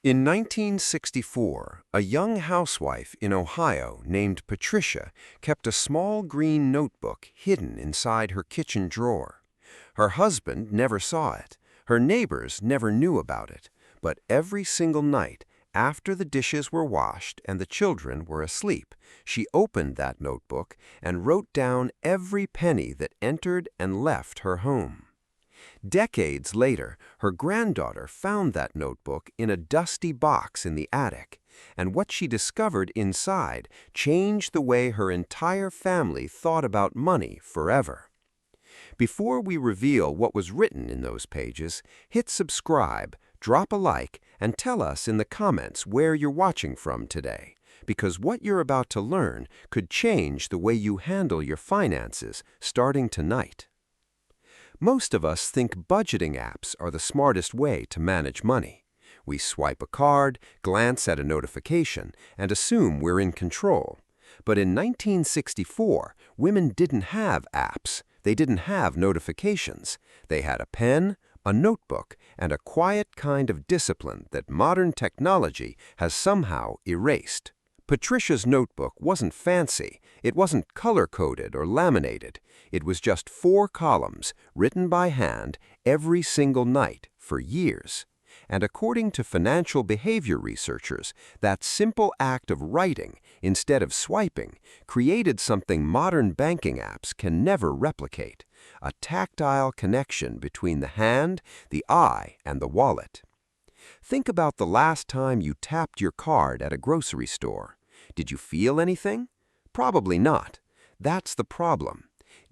In 1964, a young housewife in Ohio named Patricia kept a small green notebook hidden inside her kitchen drawer. Her husband never saw it. Her neighbors never knew about it. But every single night, after the dishes were washed and the children were asleep, she opened that notebook and wrote down every penny that entered and left her home. Decades later, her granddaughter found that notebook in a dusty box in the attic, and what she discovered inside changed the way her entire family thought about money forever. Before we reveal what was written in those pages, hit subscribe, drop a like, and tell us in the comments where you're watching from today, because what you're about to learn could change the way you handle your finances starting tonight. Most of us think budgeting apps are the smartest way to manage money. We swipe a card, glance at a notification, and assume we're in control. But in 1964, women didn't have apps. They didn't have notifications. They had a pen, a notebook, and a quiet kind of discipline that modern technology has somehow erased. Patricia's notebook wasn't fancy. It wasn't color-coded or laminated. It was just 4 columns, written by hand, every single night for years. And according to financial behavior researchers, that simple act of writing, instead of swiping, created something modern banking apps can never replicate: a tactile connection between the hand, the eye, and the wallet. Think about the last time you tapped your card at a grocery store. Did you feel anything? Probably not. That's the problem.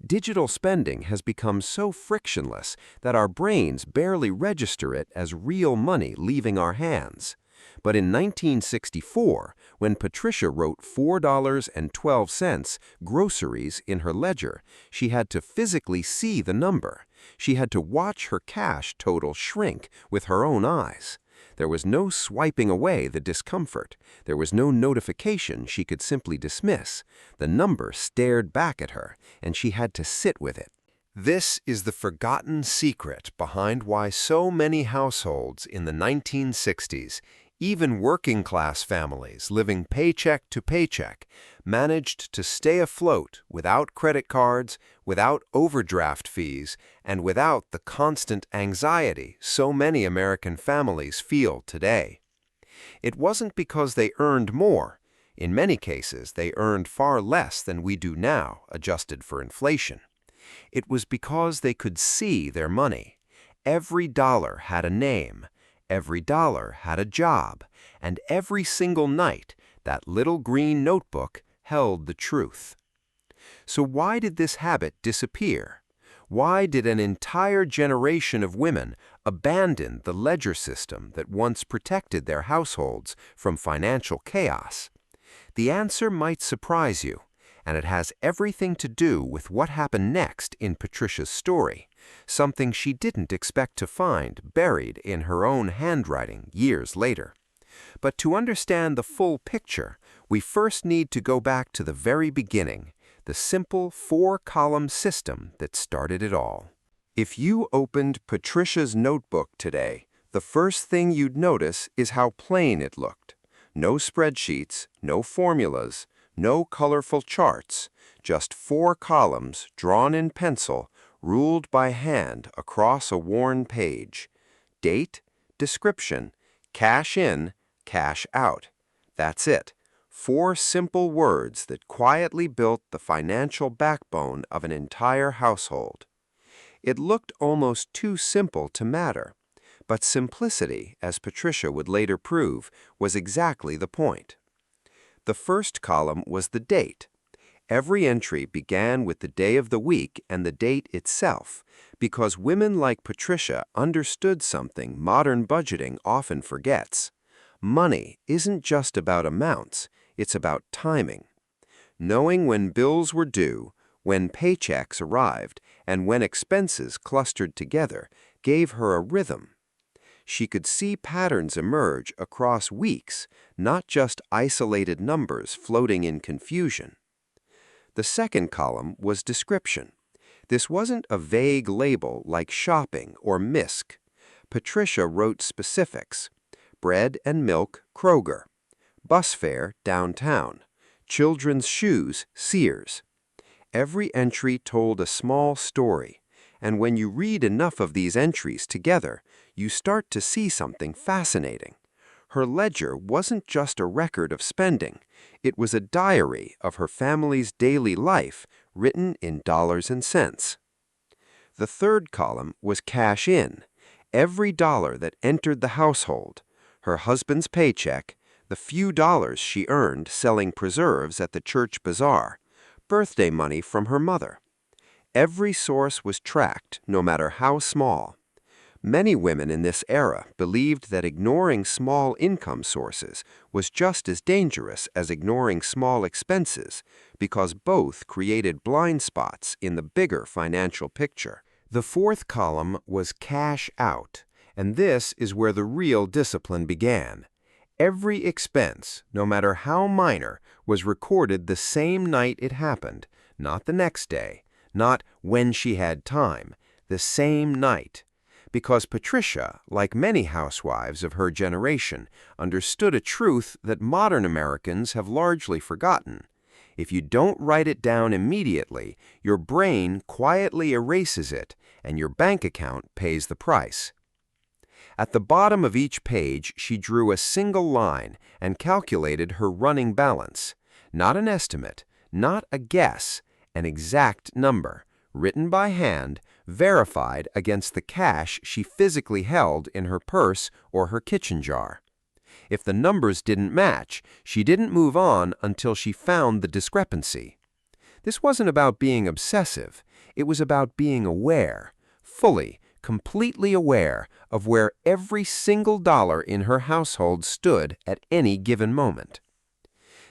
Digital spending has become so frictionless that our brains barely register it as real money leaving our hands. But in 1964, when Patricia wrote $4.12 groceries in her ledger, she had to physically see the number. She had to watch her cash total shrink with her own eyes. There was no swiping away the discomfort. There was no notification she could simply dismiss. The number stared back at her, and she had to sit with it. This is the forgotten secret behind why so many households in the 1960s, even working-class families living paycheck to paycheck, managed to stay afloat without credit cards, without overdraft fees, and without the constant anxiety so many American families feel today. It wasn't because they earned more. In many cases, they earned far less than we do now, adjusted for inflation. It was because they could see their money. Every dollar had a name. Every dollar had a job, and every single night, that little green notebook held the truth. So why did this habit disappear? Why did an entire generation of women abandon the ledger system that once protected their households from financial chaos? The answer might surprise you, and it has everything to do with what happened next in Patricia's story, something she didn't expect to find buried in her own handwriting years later. But to understand the full picture, we first need to go back to the very beginning, the simple 4-column system that started it all. If you opened Patricia's notebook today, the first thing you'd notice is how plain it looked. No spreadsheets, no formulas, no colorful charts, just 4 columns drawn in pencil, ruled by hand across a worn page. Date, description, cash in, cash out. That's it. 4 simple words that quietly built the financial backbone of an entire household. It looked almost too simple to matter, but simplicity, as Patricia would later prove, was exactly the point. The first column was the date. Every entry began with the day of the week and the date itself, because women like Patricia understood something modern budgeting often forgets. Money isn't just about amounts, it's about timing. Knowing when bills were due, when paychecks arrived, and when expenses clustered together gave her a rhythm. She could see patterns emerge across weeks, not just isolated numbers floating in confusion. The second column was description. This wasn't a vague label like shopping or misc. Patricia wrote specifics: bread and milk, Kroger. Bus fare, downtown. Children's shoes, Sears. Every entry told a small story, and when you read enough of these entries together, you start to see something fascinating. Her ledger wasn't just a record of spending, it was a diary of her family's daily life written in dollars and cents. The third column was cash in, every dollar that entered the household, her husband's paycheck, the few dollars she earned selling preserves at the church bazaar, birthday money from her mother. Every source was tracked, no matter how small. Many women in this era believed that ignoring small income sources was just as dangerous as ignoring small expenses because both created blind spots in the bigger financial picture. The fourth column was cash out, and this is where the real discipline began. Every expense, no matter how minor, was recorded the same night it happened, not the next day, not when she had time, the same night. Because Patricia, like many housewives of her generation, understood a truth that modern Americans have largely forgotten. If you don't write it down immediately, your brain quietly erases it, and your bank account pays the price. At the bottom of each page, she drew a single line and calculated her running balance. Not an estimate, not a guess, an exact number, written by hand, verified against the cash she physically held in her purse or her kitchen jar. If the numbers didn't match, she didn't move on until she found the discrepancy. This wasn't about being obsessive. It was about being aware, fully, completely aware of where every single dollar in her household stood at any given moment.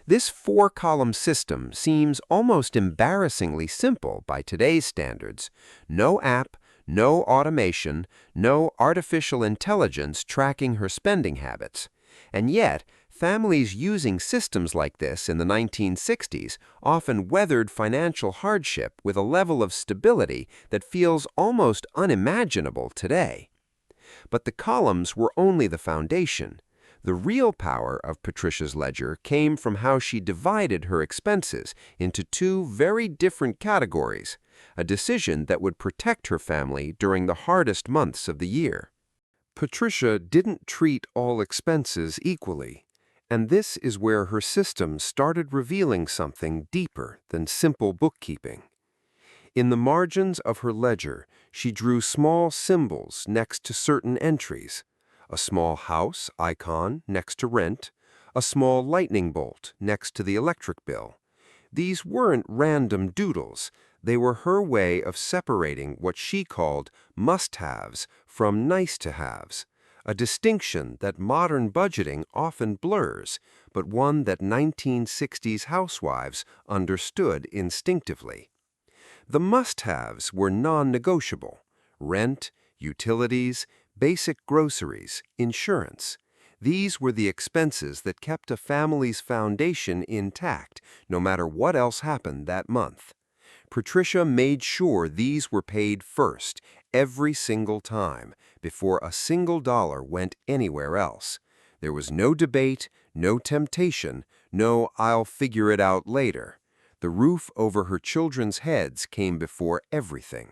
This four-column system seems almost embarrassingly simple by today's standards. No app, no automation, no artificial intelligence tracking her spending habits. And yet, families using systems like this in the 1960s often weathered financial hardship with a level of stability that feels almost unimaginable today. But the columns were only the foundation. The real power of Patricia's ledger came from how she divided her expenses into two very different categories, a decision that would protect her family during the hardest months of the year. Patricia didn't treat all expenses equally, and this is where her system started revealing something deeper than simple bookkeeping. In the margins of her ledger, she drew small symbols next to certain entries, a small house icon next to rent, a small lightning bolt next to the electric bill. These weren't random doodles. They were her way of separating what she called must-haves from nice-to-haves, a distinction that modern budgeting often blurs, but one that 1960s housewives understood instinctively. The must-haves were non-negotiable: rent, utilities, basic groceries, insurance. These were the expenses that kept a family's foundation intact, no matter what else happened that month. Patricia made sure these were paid first, every single time, before a single dollar went anywhere else. There was no debate, no temptation, no "I'll figure it out later." The roof over her children's heads came before everything.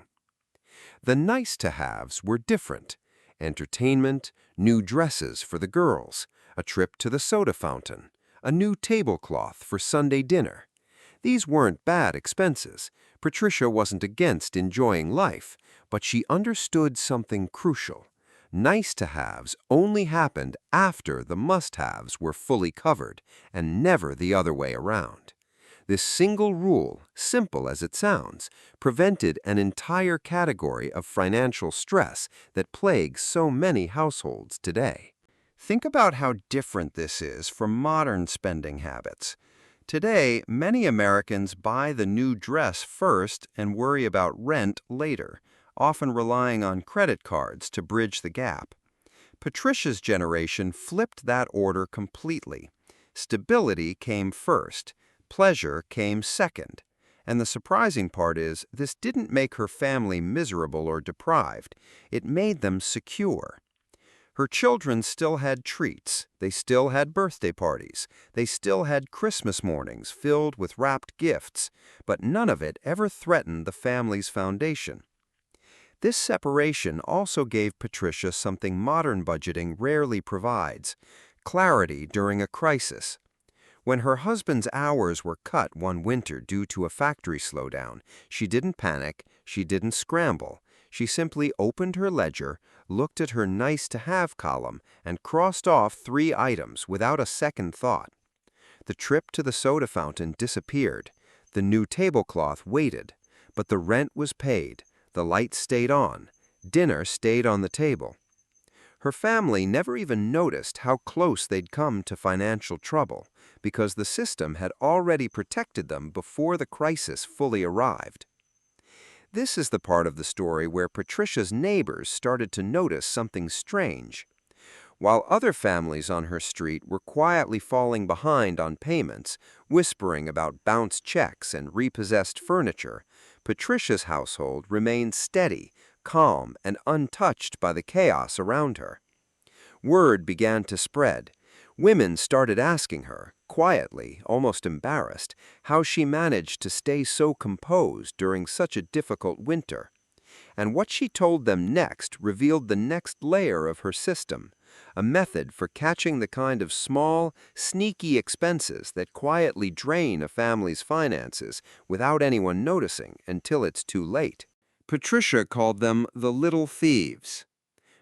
The nice-to-haves were different: entertainment, new dresses for the girls, a trip to the soda fountain, a new tablecloth for Sunday dinner. These weren't bad expenses. Patricia wasn't against enjoying life, but she understood something crucial. Nice-to-haves only happened after the must-haves were fully covered, and never the other way around. This single rule, simple as it sounds, prevented an entire category of financial stress that plagues so many households today. Think about how different this is from modern spending habits. Today, many Americans buy the new dress first and worry about rent later, often relying on credit cards to bridge the gap. Patricia's generation flipped that order completely. Stability came first. Pleasure came second. And the surprising part is, this didn't make her family miserable or deprived. It made them secure. Her children still had treats, they still had birthday parties, they still had Christmas mornings filled with wrapped gifts, but none of it ever threatened the family's foundation. This separation also gave Patricia something modern budgeting rarely provides: clarity during a crisis. When her husband's hours were cut one winter due to a factory slowdown, she didn't panic, she didn't scramble. She simply opened her ledger, looked at her nice-to-have column, and crossed off 3 items without a second thought. The trip to the soda fountain disappeared. The new tablecloth waited, but the rent was paid, the lights stayed on, dinner stayed on the table. Her family never even noticed how close they'd come to financial trouble, because the system had already protected them before the crisis fully arrived. This is the part of the story where Patricia's neighbors started to notice something strange. While other families on her street were quietly falling behind on payments, whispering about bounced checks and repossessed furniture, Patricia's household remained steady, calm, and untouched by the chaos around her. Word began to spread. Women started asking her, quietly, almost embarrassed, how she managed to stay so composed during such a difficult winter. And what she told them next revealed the next layer of her system, a method for catching the kind of small, sneaky expenses that quietly drain a family's finances without anyone noticing until it's too late. Patricia called them the little thieves.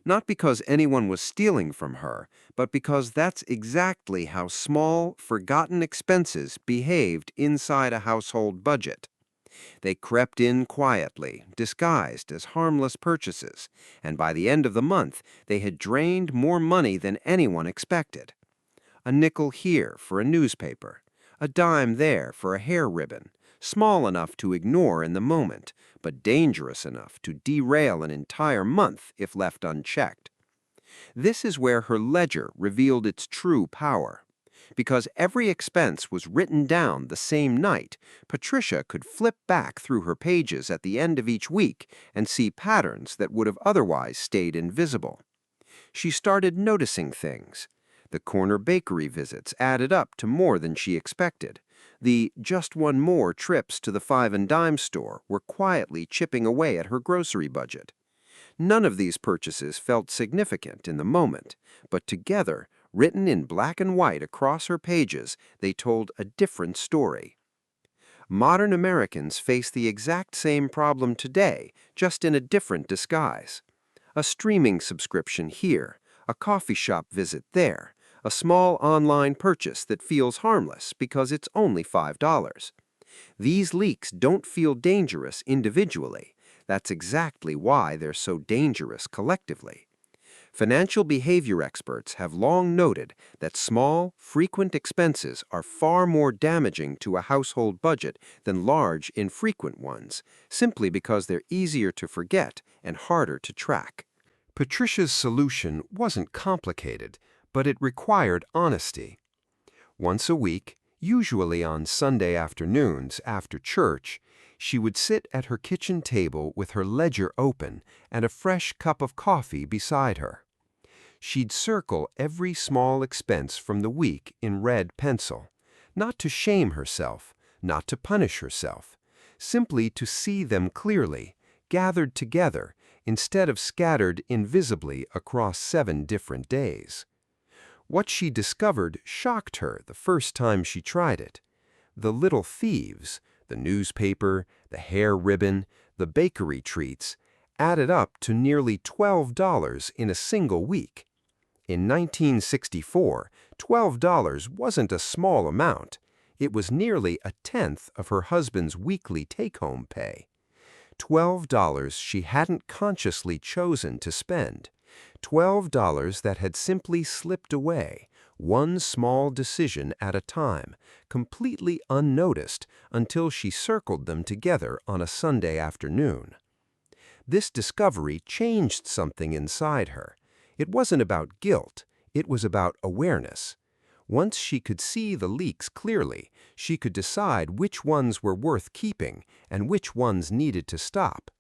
Not because anyone was stealing from her, but because that's exactly how small, forgotten expenses behaved inside a household budget. They crept in quietly, disguised as harmless purchases, and by the end of the month, they had drained more money than anyone expected. A nickel here for a newspaper, a dime there for a hair ribbon, small enough to ignore in the moment, but dangerous enough to derail an entire month if left unchecked. This is where her ledger revealed its true power. Because every expense was written down the same night, Patricia could flip back through her pages at the end of each week and see patterns that would have otherwise stayed invisible. She started noticing things. The corner bakery visits added up to more than she expected. The just one more trips to the five and dime store were quietly chipping away at her grocery budget. None of these purchases felt significant in the moment, but together, written in black and white across her pages, they told a different story. Modern Americans face the exact same problem today, just in a different disguise. A streaming subscription here, a coffee shop visit there, a small online purchase that feels harmless because it's only $5. These leaks don't feel dangerous individually. That's exactly why they're so dangerous collectively. Financial behavior experts have long noted that small, frequent expenses are far more damaging to a household budget than large, infrequent ones, simply because they're easier to forget and harder to track. Patricia's solution wasn't complicated, but it required honesty. Once a week, usually on Sunday afternoons after church, she would sit at her kitchen table with her ledger open and a fresh cup of coffee beside her. She'd circle every small expense from the week in red pencil, not to shame herself, not to punish herself, simply to see them clearly, gathered together, instead of scattered invisibly across 7 different days. What she discovered shocked her the first time she tried it. The little thieves, the newspaper, the hair ribbon, the bakery treats, added up to nearly $12 in a single week. In 1964, $12 wasn't a small amount. It was nearly a tenth of her husband's weekly take-home pay. $12 she hadn't consciously chosen to spend. $12 that had simply slipped away, one small decision at a time, completely unnoticed until she circled them together on a Sunday afternoon. This discovery changed something inside her. It wasn't about guilt, it was about awareness. Once she could see the leaks clearly, she could decide which ones were worth keeping and which ones needed to stop.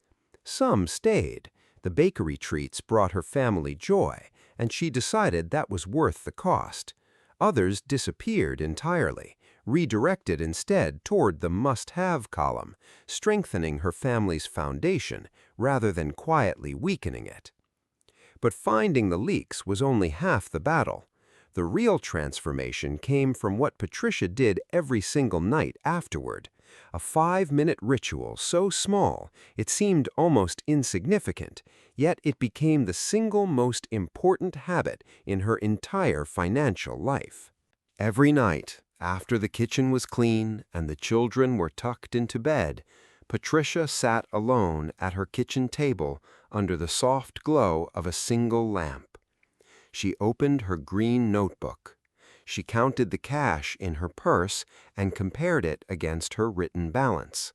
Some stayed. The bakery treats brought her family joy, and she decided that was worth the cost. Others disappeared entirely, redirected instead toward the must-have column, strengthening her family's foundation rather than quietly weakening it. But finding the leaks was only half the battle. The real transformation came from what Patricia did every single night afterward, a 5-minute ritual so small it seemed almost insignificant, yet it became the single most important habit in her entire financial life. Every night, after the kitchen was clean and the children were tucked into bed, Patricia sat alone at her kitchen table under the soft glow of a single lamp. She opened her green notebook. She counted the cash in her purse and compared it against her written balance.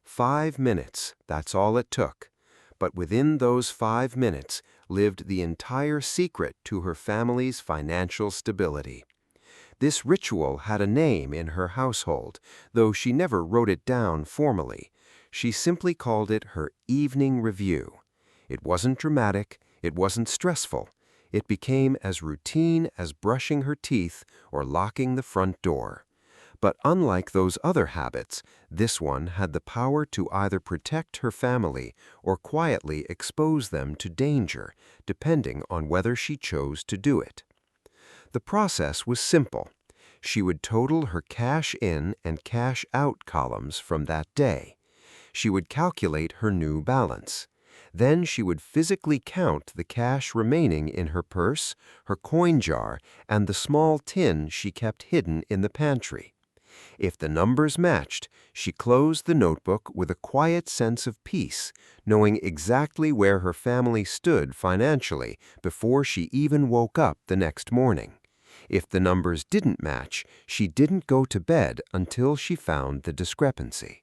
5 minutes, that's all it took. But within those 5 minutes lived the entire secret to her family's financial stability. This ritual had a name in her household, though she never wrote it down formally. She simply called it her evening review. It wasn't dramatic, it wasn't stressful. It became as routine as brushing her teeth or locking the front door. But unlike those other habits, this one had the power to either protect her family or quietly expose them to danger, depending on whether she chose to do it. The process was simple. She would total her cash in and cash out columns from that day. She would calculate her new balance. Then she would physically count the cash remaining in her purse, her coin jar, and the small tin she kept hidden in the pantry. If the numbers matched, she closed the notebook with a quiet sense of peace, knowing exactly where her family stood financially before she even woke up the next morning. If the numbers didn't match, she didn't go to bed until she found the discrepancy.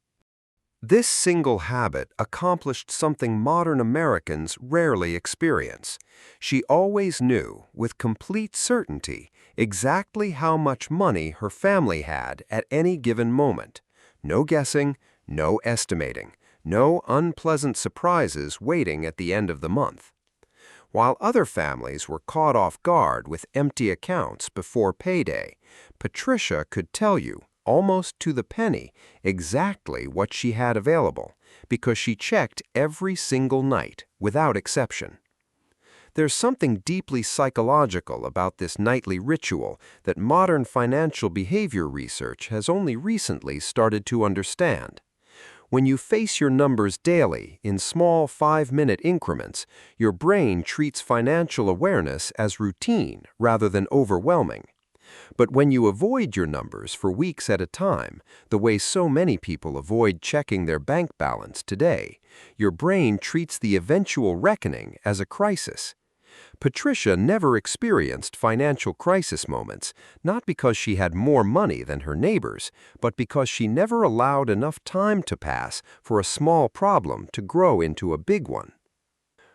This single habit accomplished something modern Americans rarely experience. She always knew, with complete certainty, exactly how much money her family had at any given moment. No guessing, no estimating, no unpleasant surprises waiting at the end of the month. While other families were caught off guard with empty accounts before payday, Patricia could tell you, almost to the penny, exactly what she had available, because she checked every single night, without exception. There's something deeply psychological about this nightly ritual that modern financial behavior research has only recently started to understand. When you face your numbers daily in small 5-minute increments, your brain treats financial awareness as routine rather than overwhelming. But when you avoid your numbers for weeks at a time, the way so many people avoid checking their bank balance today, your brain treats the eventual reckoning as a crisis. Patricia never experienced financial crisis moments, not because she had more money than her neighbors, but because she never allowed enough time to pass for a small problem to grow into a big one.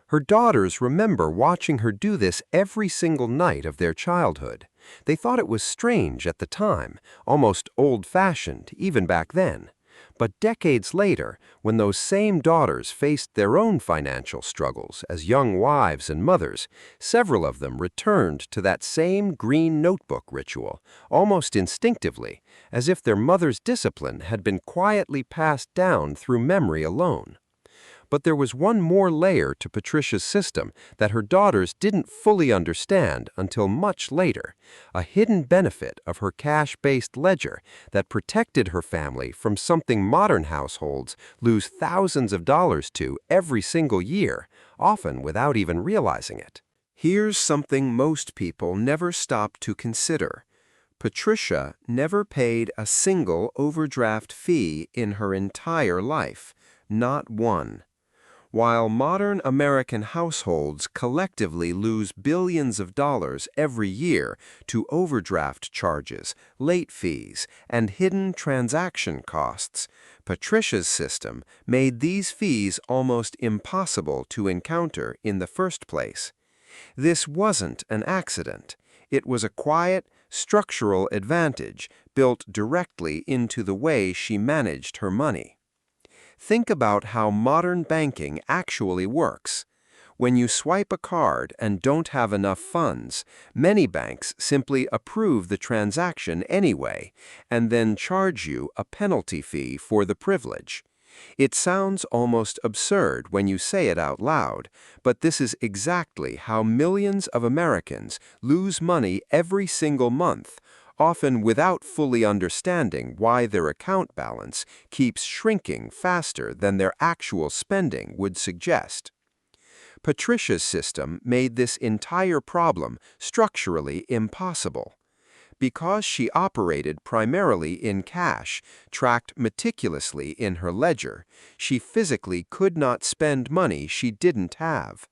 Her daughters remember watching her do this every single night of their childhood. They thought it was strange at the time, almost old-fashioned even back then. But decades later, when those same daughters faced their own financial struggles as young wives and mothers, several of them returned to that same green notebook ritual, almost instinctively, as if their mother's discipline had been quietly passed down through memory alone. But there was one more layer to Patricia's system that her daughters didn't fully understand until much later, a hidden benefit of her cash-based ledger that protected her family from something modern households lose thousands of dollars to every single year, often without even realizing it. Here's something most people never stop to consider. Patricia never paid a single overdraft fee in her entire life, not one. While modern American households collectively lose billions of dollars every year to overdraft charges, late fees, and hidden transaction costs, Patricia's system made these fees almost impossible to encounter in the first place. This wasn't an accident. It was a quiet, structural advantage built directly into the way she managed her money. Think about how modern banking actually works. When you swipe a card and don't have enough funds, many banks simply approve the transaction anyway and then charge you a penalty fee for the privilege. It sounds almost absurd when you say it out loud, but this is exactly how millions of Americans lose money every single month, often without fully understanding why their account balance keeps shrinking faster than their actual spending would suggest. Patricia's system made this entire problem structurally impossible. Because she operated primarily in cash, tracked meticulously in her ledger, she physically could not spend money she didn't have.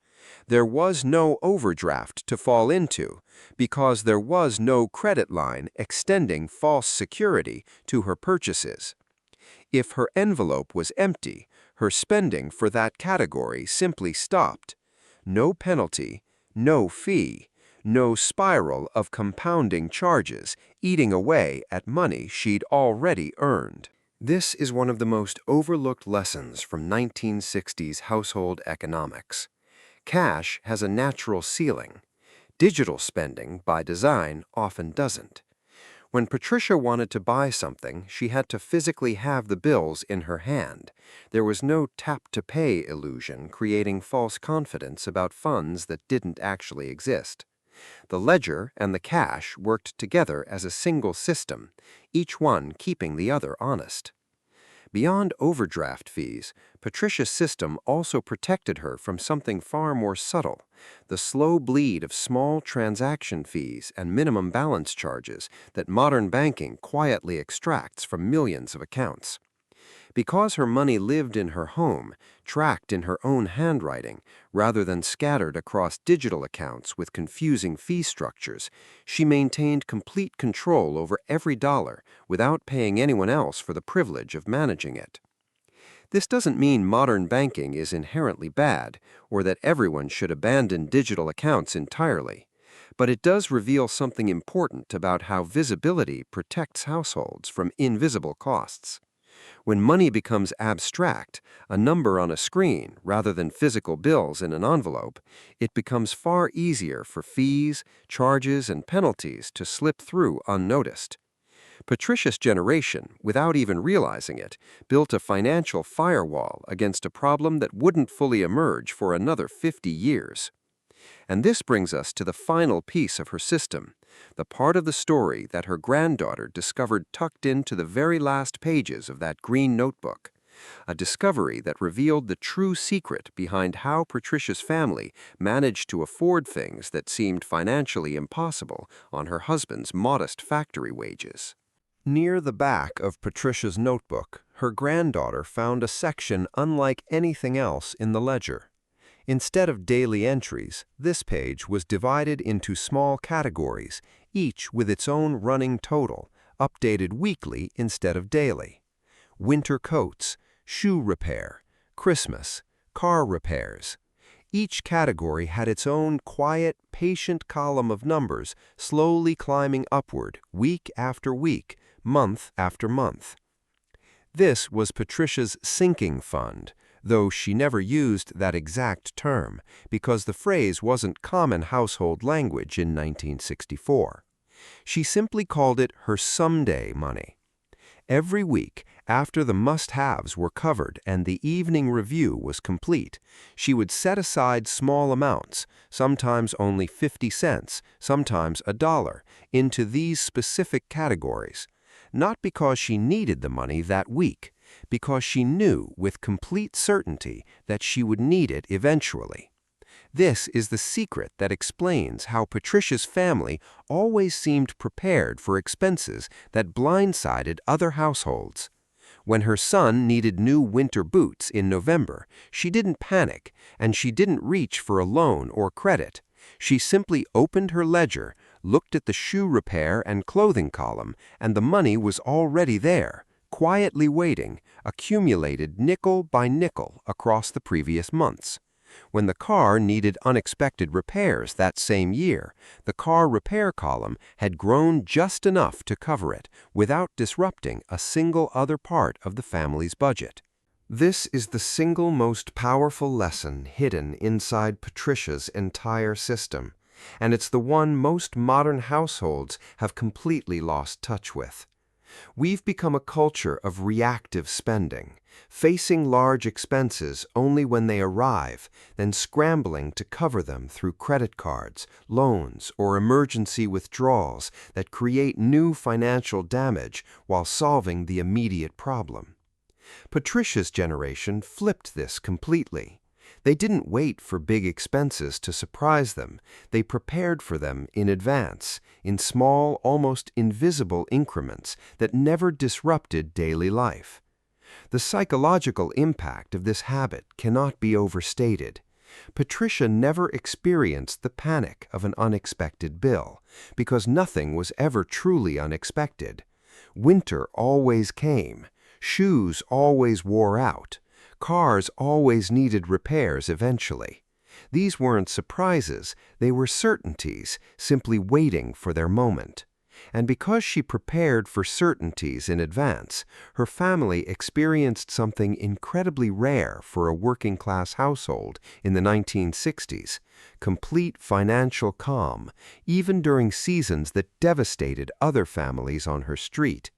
There was no overdraft to fall into, because there was no credit line extending false security to her purchases. If her envelope was empty, her spending for that category simply stopped. No penalty, no fee, no spiral of compounding charges eating away at money she'd already earned. This is one of the most overlooked lessons from 1960s household economics. Cash has a natural ceiling. Digital spending, by design, often doesn't. When Patricia wanted to buy something, she had to physically have the bills in her hand. There was no tap-to-pay illusion creating false confidence about funds that didn't actually exist. The ledger and the cash worked together as a single system, each one keeping the other honest. Beyond overdraft fees, Patricia's system also protected her from something far more subtle, the slow bleed of small transaction fees and minimum balance charges that modern banking quietly extracts from millions of accounts. Because her money lived in her home, tracked in her own handwriting, rather than scattered across digital accounts with confusing fee structures, she maintained complete control over every dollar without paying anyone else for the privilege of managing it. This doesn't mean modern banking is inherently bad or that everyone should abandon digital accounts entirely, but it does reveal something important about how visibility protects households from invisible costs. When money becomes abstract, a number on a screen rather than physical bills in an envelope, it becomes far easier for fees, charges, and penalties to slip through unnoticed. Patricia's generation, without even realizing it, built a financial firewall against a problem that wouldn't fully emerge for another 50 years. And this brings us to the final piece of her system, the part of the story that her granddaughter discovered tucked into the very last pages of that green notebook, a discovery that revealed the true secret behind how Patricia's family managed to afford things that seemed financially impossible on her husband's modest factory wages. Near the back of Patricia's notebook, her granddaughter found a section unlike anything else in the ledger. Instead of daily entries, this page was divided into small categories, each with its own running total, updated weekly instead of daily. Winter coats, shoe repair, Christmas, car repairs. Each category had its own quiet, patient column of numbers slowly climbing upward week after week, month after month. This was Patricia's sinking fund, though she never used that exact term because the phrase wasn't common household language in 1964. She simply called it her someday money. Every week, after the must-haves were covered and the evening review was complete, she would set aside small amounts, sometimes only 50 cents, sometimes $1, into these specific categories, not because she needed the money that week, because she knew with complete certainty that she would need it eventually. This is the secret that explains how Patricia's family always seemed prepared for expenses that blindsided other households. When her son needed new winter boots in November, she didn't panic, and she didn't reach for a loan or credit. She simply opened her ledger, looked at the shoe repair and clothing column, and the money was already there, quietly waiting, accumulated nickel by nickel across the previous months. When the car needed unexpected repairs that same year, the car repair column had grown just enough to cover it without disrupting a single other part of the family's budget. This is the single most powerful lesson hidden inside Patricia's entire system, and it's the one most modern households have completely lost touch with. We've become a culture of reactive spending, facing large expenses only when they arrive, then scrambling to cover them through credit cards, loans, or emergency withdrawals that create new financial damage while solving the immediate problem. Patricia's generation flipped this completely. They didn't wait for big expenses to surprise them. They prepared for them in advance, in small, almost invisible increments that never disrupted daily life. The psychological impact of this habit cannot be overstated. Patricia never experienced the panic of an unexpected bill, because nothing was ever truly unexpected. Winter always came. Shoes always wore out. Cars always needed repairs eventually. These weren't surprises, they were certainties, simply waiting for their moment. And because she prepared for certainties in advance, her family experienced something incredibly rare for a working-class household in the 1960s: complete financial calm, even during seasons that devastated other families on her street.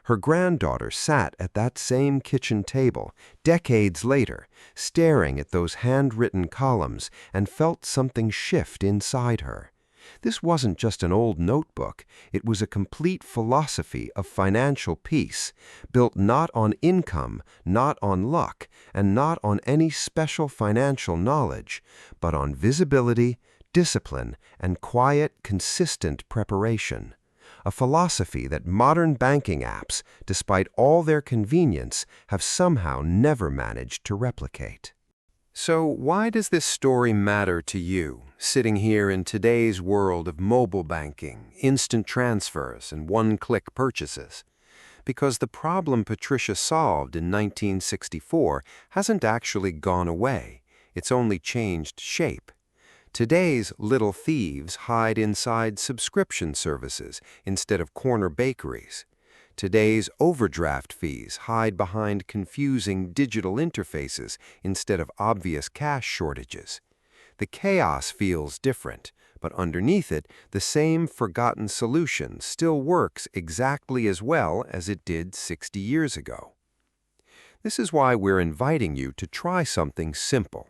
Her granddaughter sat at that same kitchen table, decades later, staring at those handwritten columns and felt something shift inside her. This wasn't just an old notebook, it was a complete philosophy of financial peace, built not on income, not on luck, and not on any special financial knowledge, but on visibility, discipline, and quiet, consistent preparation. A philosophy that modern banking apps, despite all their convenience, have somehow never managed to replicate. So why does this story matter to you, sitting here in today's world of mobile banking, instant transfers, and one-click purchases? Because the problem Patricia solved in 1964 hasn't actually gone away. It's only changed shape. Today's little thieves hide inside subscription services instead of corner bakeries. Today's overdraft fees hide behind confusing digital interfaces instead of obvious cash shortages. The chaos feels different, but underneath it, the same forgotten solution still works exactly as well as it did 60 years ago. This is why we're inviting you to try something simple.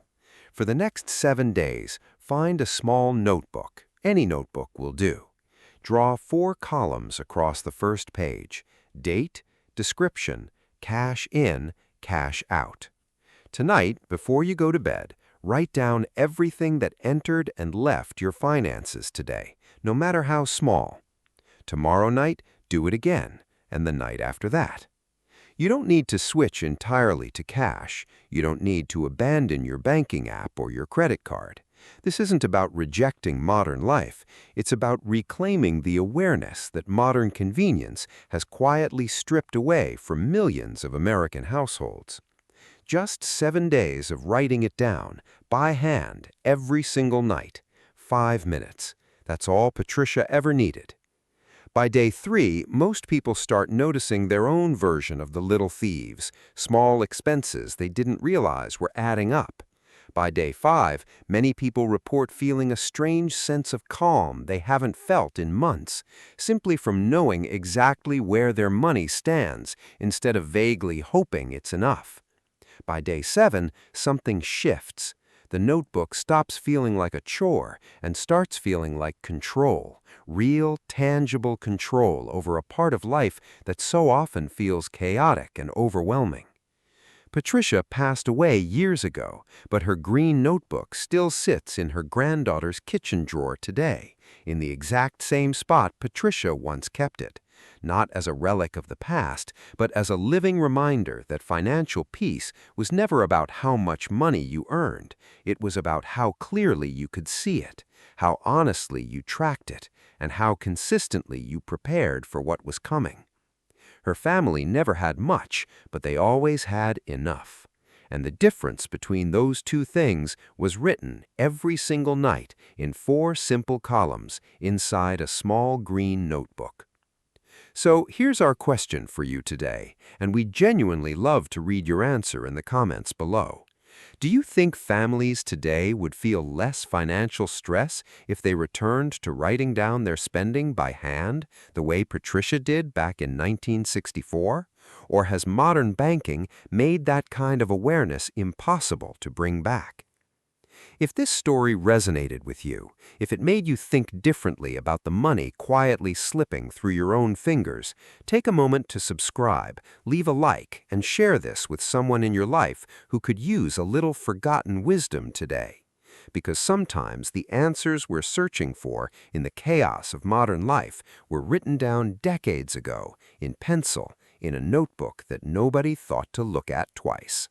For the next 7 days, find a small notebook. Any notebook will do. Draw 4 columns across the first page: date, description, cash in, cash out. Tonight, before you go to bed, write down everything that entered and left your finances today, no matter how small. Tomorrow night, do it again, and the night after that. You don't need to switch entirely to cash. You don't need to abandon your banking app or your credit card. This isn't about rejecting modern life. It's about reclaiming the awareness that modern convenience has quietly stripped away from millions of American households. Just 7 days of writing it down, by hand, every single night. 5 minutes. That's all Patricia ever needed. By day 3, most people start noticing their own version of the little thieves, small expenses they didn't realize were adding up. By day 5, many people report feeling a strange sense of calm they haven't felt in months, simply from knowing exactly where their money stands instead of vaguely hoping it's enough. By day 7, something shifts. The notebook stops feeling like a chore and starts feeling like control, real, tangible control over a part of life that so often feels chaotic and overwhelming. Patricia passed away years ago, but her green notebook still sits in her granddaughter's kitchen drawer today, in the exact same spot Patricia once kept it. Not as a relic of the past, but as a living reminder that financial peace was never about how much money you earned. It was about how clearly you could see it, how honestly you tracked it, and how consistently you prepared for what was coming. Her family never had much, but they always had enough. And the difference between those two things was written every single night in 4 simple columns inside a small green notebook. So here's our question for you today, and we genuinely love to read your answer in the comments below. Do you think families today would feel less financial stress if they returned to writing down their spending by hand, the way Patricia did back in 1964? Or has modern banking made that kind of awareness impossible to bring back? If this story resonated with you, if it made you think differently about the money quietly slipping through your own fingers, take a moment to subscribe, leave a like, and share this with someone in your life who could use a little forgotten wisdom today. Because sometimes the answers we're searching for in the chaos of modern life were written down decades ago in pencil in a notebook that nobody thought to look at twice.